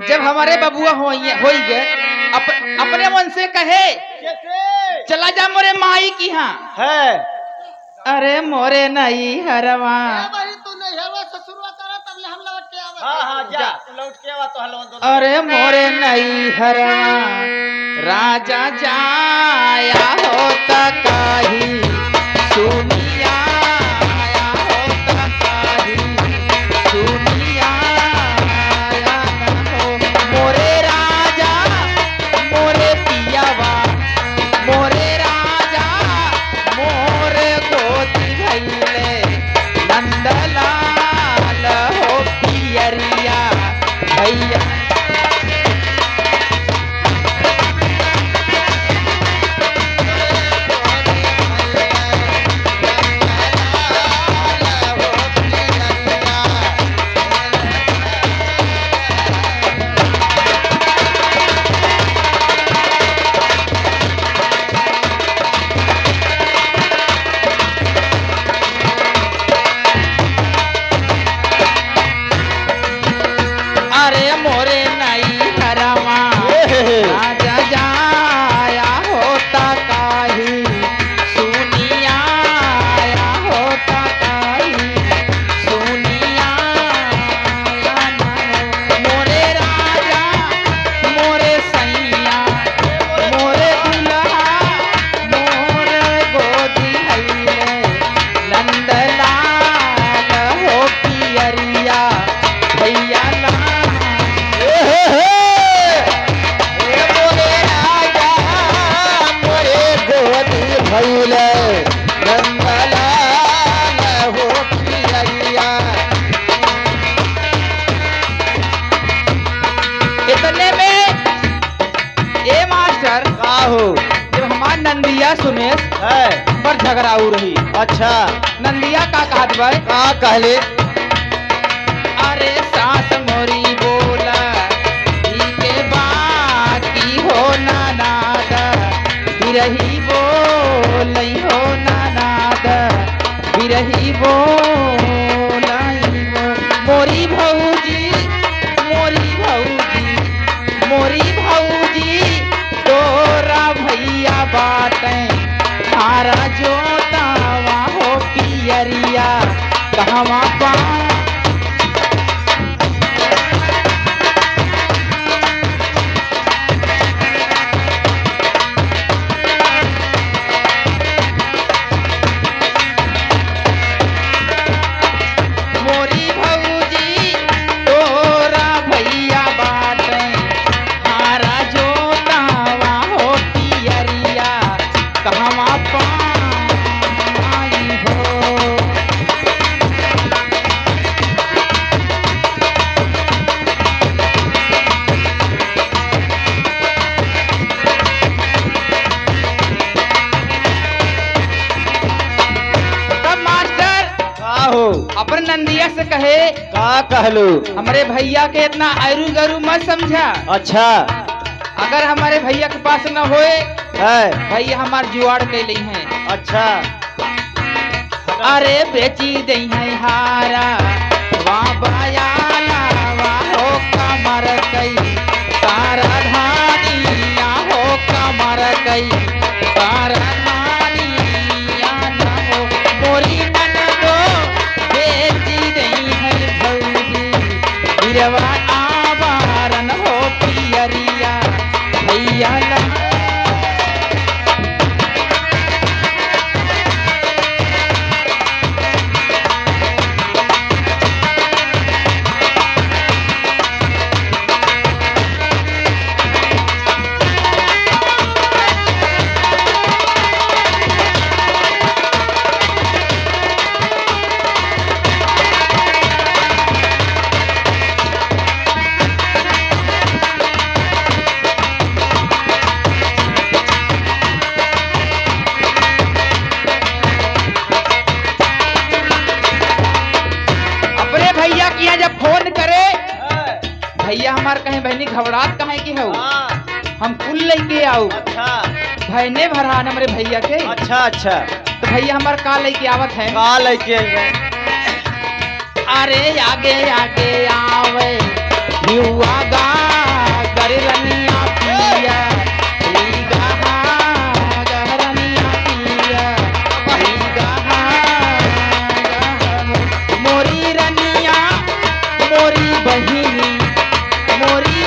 जब हमारे बबुआ हो गए अपने मन से कहे चला जा मोरे माई की यहाँ है। अरे मोरे नहीं हरवा हाँ हाँ जा लौट के आवा तो हलवा दो। अरे मोरे नहीं हरवा राजा जाया होता काही सुनिया आया होता काही सुनिया आया हो मोरे राजा मोरे पियावा मोरे राजा मोरे गोदी भैले नंदलाल हो पियरिया भैया अरे मोरे नहीं हरवा राजा जाया होता काही सुनिया आया होता काही सुनिया आया न हो मोरे राजा मोरे सैया मोरे दुल्हा मोरे गोदी हईले नंदलाल हो पियरिया भैया भैले नंदलाल हो पियरिया। इतने में ए मास्टर का हो जब हमार नंदिया सुमेश है। पर झगड़ा हो रही अच्छा नंदिया का कहत भाई का कहले अरे सास मोरी बोला ही के बाकी हो ना नाद बिरही बोलई हो ना नाद बिरही बोलई हो मोरी भौजी तोरा भैया बाटे तारा जोतावा हो पियरिया कहवा पा मोरी भौजी तोरा भैया बाटे हारा जोतावा हो पियरिया कहवा पाई हो तब मास्टर का हो अपन नंदिया से कहे का कहलू हमारे भैया के इतना आयरू गरू मत समझा अच्छा अगर हमारे भैया के पास न होए है। भैया हमार जुआड़ कैले हैं अच्छा अरे बेची दई है हारा वहाँ बायाला वहाँ हो कमर कई तारा धानिया हो कमर कई तारा धानिया न हो मोरी ननदो बेची दई है भौजी बिरवा आवारन हो पियरिया भैया ला भैया हमार कहे बहनी घबरात कहे की हो हाँ, हम कुल लेके आओ अच्छा भैने भरान हमारे भैया के अच्छा अच्छा तो भैया हमार का लेके आवत है का लेके आइबे? अरे आगे आगे आवे बहिनी मोरी